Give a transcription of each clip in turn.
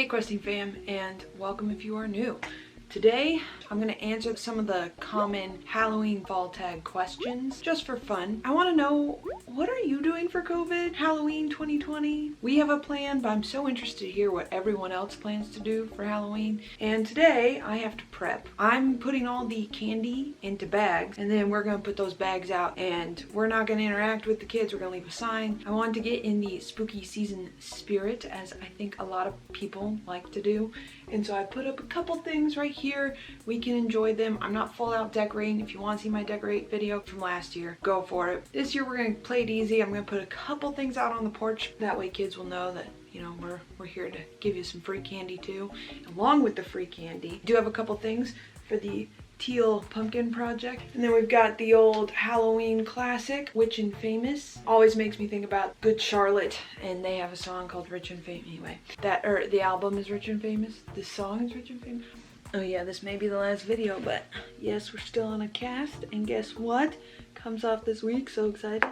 Hey Questing fam, and welcome if you are new. Today I'm going to answer some of the common Halloween fall tag questions just for fun. I want to know, what are you doing for COVID Halloween 2020? We have a plan, but I'm so interested to hear what everyone else plans to do for Halloween. And today I have to prep. I'm putting all the candy into bags, and then we're going to put those bags out, and we're not going to interact with the kids. We're going to leave a sign. I wanted to get in the spooky season spirit, as I think a lot of people like to do. And so I put up a couple things right here. We can enjoy them. I'm not full out decorating. If you want to see my decorate video from last year, go for it. This year we're going to play it easy. I'm going to put a couple things out on the porch. That way kids will know that, you know, we're here to give you some free candy too. Along with the free candy, I do have a couple things for the teal pumpkin project. And then we've got the old Halloween classic, Rich and Famous. Always makes me think about Good Charlotte, and they have a song called Rich and Famous. Anyway, the album is Rich and Famous. The song is Rich and Famous. Oh yeah, this may be the last video, but yes, we're still on a cast, and guess what? Comes off this week, so excited.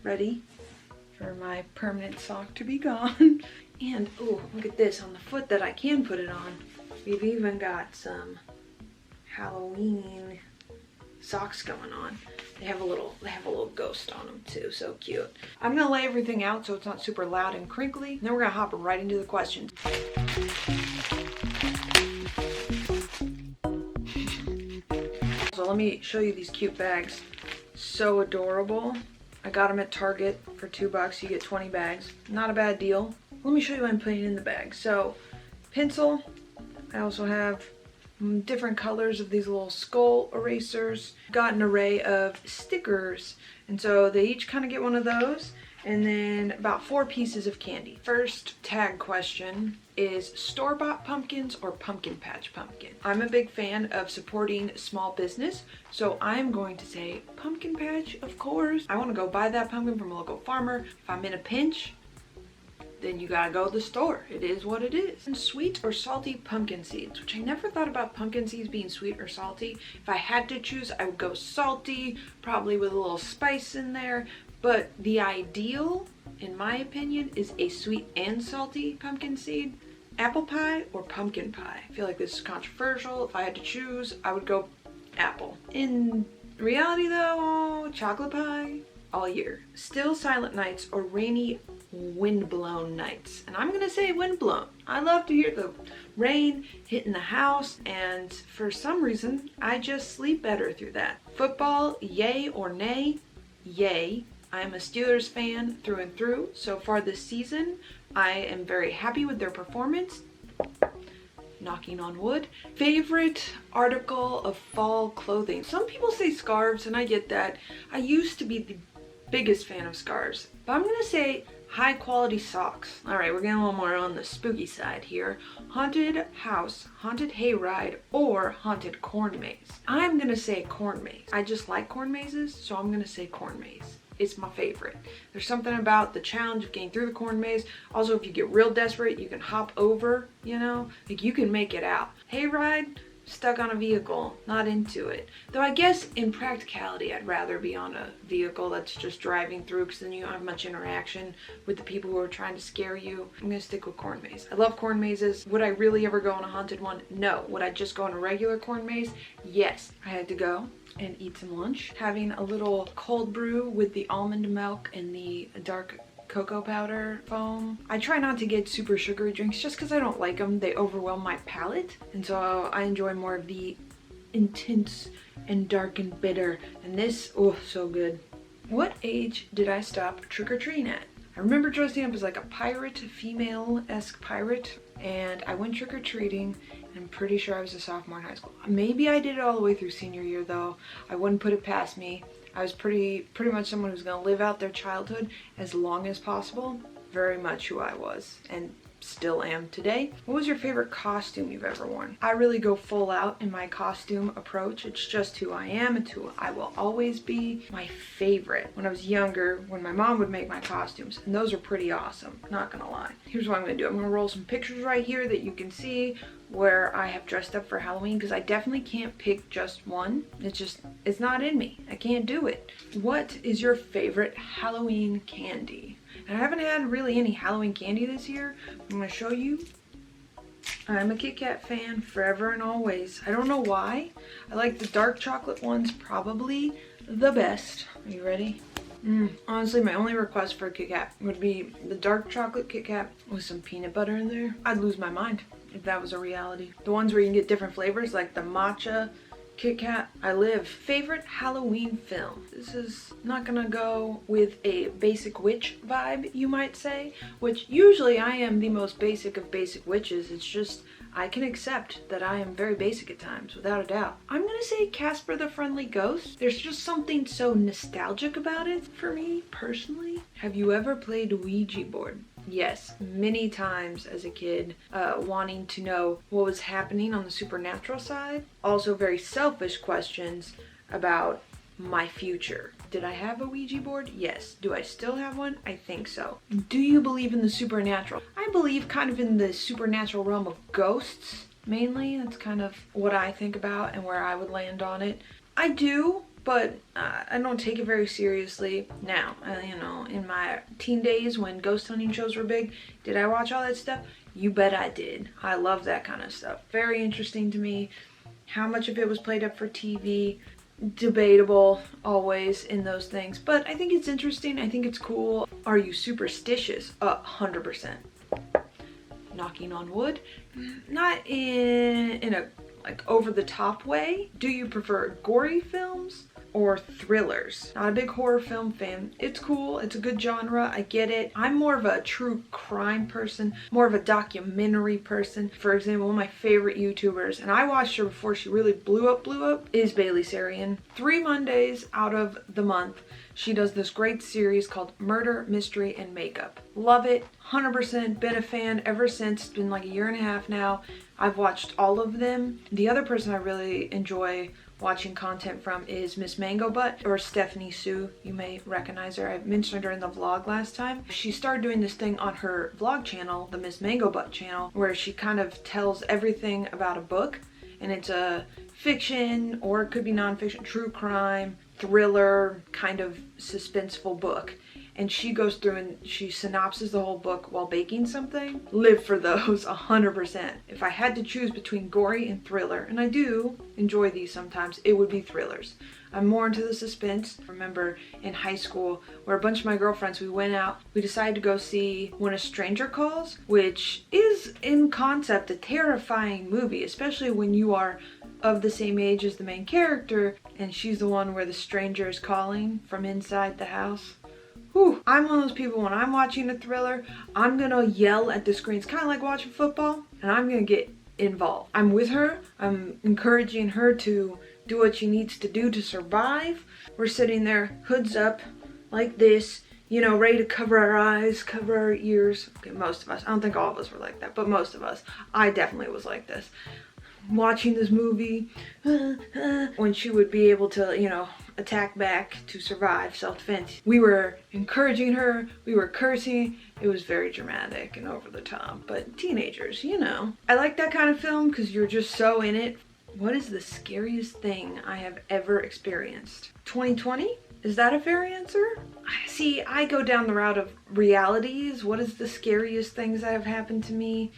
Ready for my permanent sock to be gone. And oh, look at this on the foot that I can put it on. We've even got some Halloween socks going on. They have a little ghost on them too, so cute. I'm gonna lay everything out so it's not super loud and crinkly, and then we're gonna hop right into the questions. So let me show you these cute bags. So adorable. I got them at Target for $2. You get 20 bags. Not a bad deal. Let me show you what I'm putting in the bag. So pencil. I also have different colors of these little skull erasers. Got an array of stickers, and so they each kind of get one of those, and then about 4 pieces of candy. First tag question is store-bought pumpkins or pumpkin patch pumpkin? I'm a big fan of supporting small business, so I'm going to say pumpkin patch, of course. I want to go buy that pumpkin from a local farmer. If I'm in a pinch, then you gotta go to the store. It is what it is. And sweet or salty pumpkin seeds, which I never thought about pumpkin seeds being sweet or salty. If I had to choose, I would go salty, probably with a little spice in there. But the ideal, in my opinion, is a sweet and salty pumpkin seed. Apple pie or pumpkin pie? I feel like this is controversial. If I had to choose, I would go apple. In reality though, chocolate pie all year. Still silent nights or rainy windblown nights, and I'm gonna say windblown. I love to hear the rain hitting the house, and for some reason I just sleep better through that. Football, yay or nay? Yay. I'm a Steelers fan through and through. So far this season I am very happy with their performance. Knocking on wood. Favorite article of fall clothing? Some people say scarves, and I get that. I used to be the biggest fan of scarves, but I'm gonna say high quality socks. All right, we're getting a little more on the spooky side here. Haunted house, haunted hayride, or haunted corn maze? I'm gonna say corn maze. I just like corn mazes, so I'm gonna say corn maze. It's my favorite. There's something about the challenge of getting through the corn maze. Also, if you get real desperate, you can hop over, you know, like you can make it out. Hayride, stuck on a vehicle, not into it. Though I guess in practicality, I'd rather be on a vehicle that's just driving through, because then you don't have much interaction with the people who are trying to scare you. I'm gonna stick with corn maze. I love corn mazes. Would I really ever go on a haunted one? No. Would I just go on a regular corn maze? Yes. I had to go and eat some lunch. Having a little cold brew with the almond milk and the dark cocoa powder foam. I try not to get super sugary drinks just because I don't like them. They overwhelm my palate, and so I enjoy more of the intense and dark and bitter. And this, oh, so good. What age did I stop trick-or-treating at? I remember dressing up as like a pirate, female-esque pirate, and I went trick-or-treating. I'm pretty sure I was a sophomore in high school. Maybe I did it all the way through senior year though. I wouldn't put it past me. I was pretty much someone who's gonna live out their childhood as long as possible. Very much who I was, and still am today. What was your favorite costume you've ever worn? I really go full out in my costume approach. It's just who I am. It's who I will always be. My favorite, when I was younger, when my mom would make my costumes, and those are pretty awesome, not gonna lie. Here's what I'm gonna do. I'm gonna roll some pictures right here that you can see where I have dressed up for Halloween, because I definitely can't pick just one. It's not in me. I can't do it. What is your favorite Halloween candy? And I haven't had really any Halloween candy this year. I'm gonna show you I'm a Kit Kat fan forever and always. I don't know why. I like the dark chocolate ones probably the best. Are you ready? Honestly, my only request for a Kit Kat would be the dark chocolate Kit Kat with some peanut butter in there. I'd lose my mind if that was a reality. The ones where you can get different flavors, like the matcha Kit Kat, I live. Favorite Halloween film? This is not gonna go with a basic witch vibe, you might say, which usually I am the most basic of basic witches. It's just I can accept that I am very basic at times, without a doubt. I'm gonna say Casper the Friendly Ghost. There's just something so nostalgic about it for me, personally. Have you ever played Ouija board? Yes, many times as a kid, wanting to know what was happening on the supernatural side. Also very selfish questions about my future. Did I have a Ouija board? Yes. Do I still have one? I think so. Do you believe in the supernatural? I believe kind of in the supernatural realm of ghosts, mainly. That's kind of what I think about and where I would land on it. I do, but I don't take it very seriously now. You know, in my teen days when ghost hunting shows were big, did I watch all that stuff? You bet I did. I love that kind of stuff. Very interesting to me. How much of it was played up for TV? Debatable always in those things, but I think it's interesting. I think it's cool. Are you superstitious? 100%. Knocking on wood. Not in a like over the top way. Do you prefer gory films or thrillers? Not a big horror film fan. It's cool. It's a good genre. I get it. I'm more of a true crime person, more of a documentary person. For example, one of my favorite YouTubers, and I watched her before she really blew up, is Bailey Sarian. 3 Mondays out of the month, she does this great series called Murder, Mystery, and Makeup. Love it. 100% been a fan ever since. It's been like a year and a half now. I've watched all of them. The other person I really enjoy watching content from is Miss Mango Butt, or Stephanie Sue. You may recognize her. I mentioned her in the vlog last time. She started doing this thing on her vlog channel, the Miss Mango Butt channel, where she kind of tells everything about a book, and it's a fiction, or it could be nonfiction, true crime, thriller, kind of suspenseful book. And she goes through and she synopses the whole book while baking something. Live for those 100%. If I had to choose between gory and thriller, and I do enjoy these sometimes, it would be thrillers. I'm more into the suspense. I remember in high school where a bunch of my girlfriends, we went out, we decided to go see When a Stranger Calls, which is in concept a terrifying movie, especially when you are of the same age as the main character and she's the one where the stranger is calling from inside the house. Whew. I'm one of those people, when I'm watching a thriller, I'm gonna yell at the screen. It's kind of like watching football, and I'm gonna get involved. I'm with her. I'm encouraging her to do what she needs to do to survive. We're sitting there, hoods up, like this, you know, ready to cover our eyes, cover our ears. Okay, most of us. I don't think all of us were like that, but most of us. I definitely was like this. Watching this movie, when she would be able to, you know, attack back to survive, self-defense. We were encouraging her, we were cursing. It was very dramatic and over the top, but teenagers, you know. I like that kind of film because you're just so in it. What is the scariest thing I have ever experienced? 2020? Is that a fair answer? See, I go down the route of realities. What is the scariest things that have happened to me?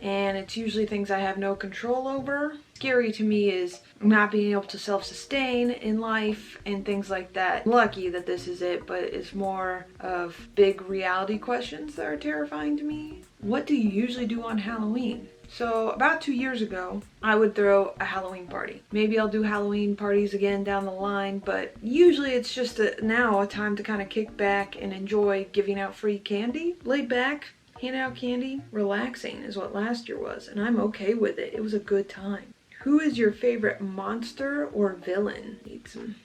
And it's usually things I have no control over. Scary to me is not being able to self-sustain in life and things like that. Lucky that this is it, but it's more of big reality questions that are terrifying to me. What do you usually do on Halloween? So about 2 years ago, I would throw a Halloween party. Maybe I'll do Halloween parties again down the line, but usually it's just now a time to kind of kick back and enjoy giving out free candy. Laid back, hand out candy, relaxing is what last year was, and I'm okay with it. It was a good time. Who is your favorite monster or villain? Need some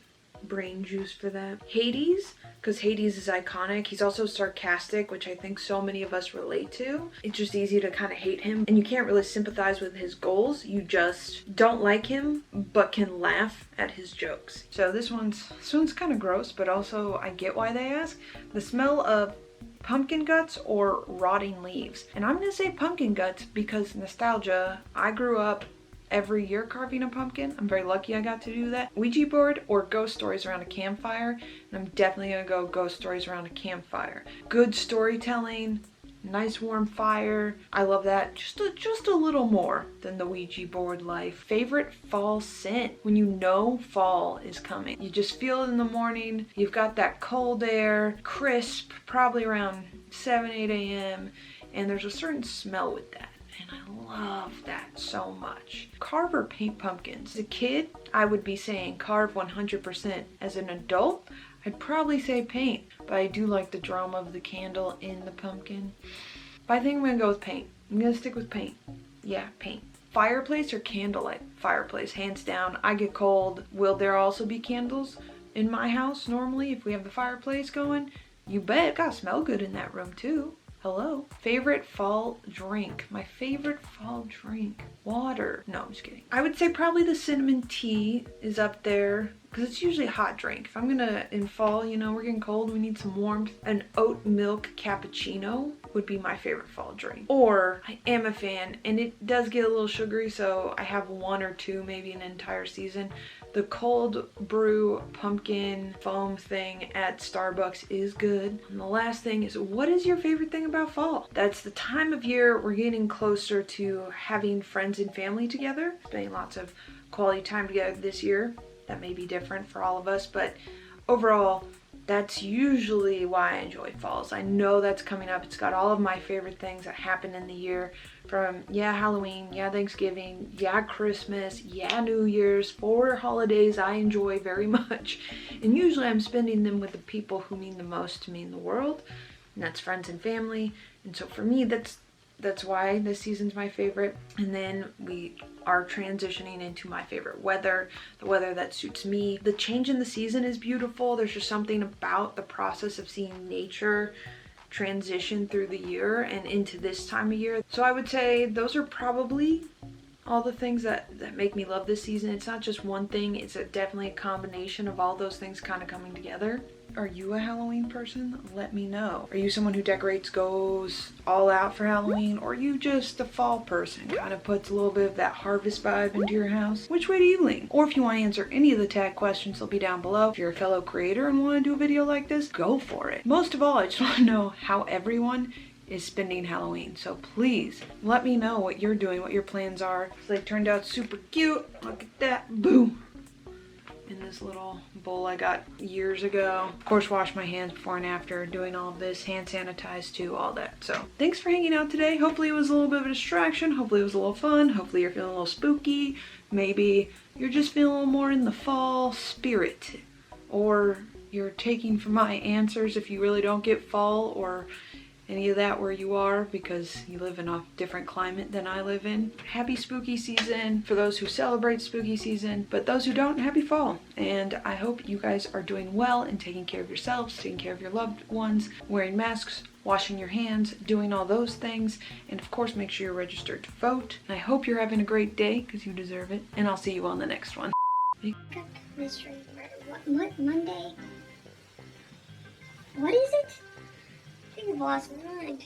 brain juice for that. Hades, because Hades is iconic. He's also sarcastic, which I think so many of us relate to. It's just easy to kind of hate him, and you can't really sympathize with his goals. You just don't like him, but can laugh at his jokes. So this one's kind of gross, but also I get why they ask. The smell of pumpkin guts or rotting leaves. And I'm gonna say pumpkin guts because nostalgia. I grew up every year carving a pumpkin. I'm very lucky I got to do that. Ouija board or ghost stories around a campfire. And I'm definitely gonna go ghost stories around a campfire. Good storytelling, nice warm fire. I love that just a little more than the Ouija board life. Favorite fall scent? When you know fall is coming. You just feel it in the morning. You've got that cold air, crisp, probably around 7, 8 a.m. And there's a certain smell with that. And I love that so much. Carve or paint pumpkins? As a kid, I would be saying carve 100%. As an adult, I'd probably say paint, but I do like the drama of the candle in the pumpkin. But I think I'm gonna go with paint. I'm gonna stick with paint. Yeah, paint. Fireplace or candlelight? Fireplace, hands down. I get cold. Will there also be candles in my house normally if we have the fireplace going? You bet. It gotta smell good in that room too. Hello. Favorite fall drink? My favorite fall drink? Water. No, I'm just kidding. I would say probably the cinnamon tea is up there because it's usually a hot drink. If I'm gonna, in fall, you know, we're getting cold, we need some warmth. An oat milk cappuccino would be my favorite fall drink. Or I am a fan, and it does get a little sugary, so I have 1 or 2 maybe an entire season. The cold brew pumpkin foam thing at Starbucks is good. And the last thing is, what is your favorite thing about fall? That's the time of year we're getting closer to having friends and family together, spending lots of quality time together this year. That may be different for all of us, but overall, that's usually why I enjoy falls. I know that's coming up. It's got all of my favorite things that happen in the year, from Halloween, Thanksgiving, Christmas, New Year's, 4 holidays I enjoy very much. And usually I'm spending them with the people who mean the most to me in the world, and that's friends and family. And so for me, that's why this season's my favorite. And then we are transitioning into my favorite weather, the weather that suits me. The change in the season is beautiful. There's just something about the process of seeing nature transition through the year and into this time of year. So I would say those are probably all the things that make me love this season. It's not just one thing, it's definitely a combination of all those things kind of coming together. Are you a Halloween person? Let me know. Are you someone who decorates, goes all out for Halloween? Or are you just a fall person, kind of puts a little bit of that harvest vibe into your house? Which way do you lean? Or if you want to answer any of the tag questions, they'll be down below. If you're a fellow creator and want to do a video like this, go for it. Most of all, I just want to know how everyone is spending Halloween. So please let me know what you're doing, what your plans are. They turned out super cute. Look at that. Boom. In this little bowl I got years ago. Of course, wash my hands before and after doing all of this. Hand sanitize too, all that. So thanks for hanging out today. Hopefully it was a little bit of a distraction. Hopefully it was a little fun. Hopefully you're feeling a little spooky. Maybe you're just feeling a little more in the fall spirit. Or you're taking from my answers if you really don't get fall or any of that where you are because you live in a different climate than I live in. Happy spooky season for those who celebrate spooky season, but those who don't, happy fall. And I hope you guys are doing well and taking care of yourselves, taking care of your loved ones, wearing masks, washing your hands, doing all those things. And of course, make sure you're registered to vote. And I hope you're having a great day because you deserve it. And I'll see you on the next one. Mystery. What Monday? What is it? I think I've lost my mind.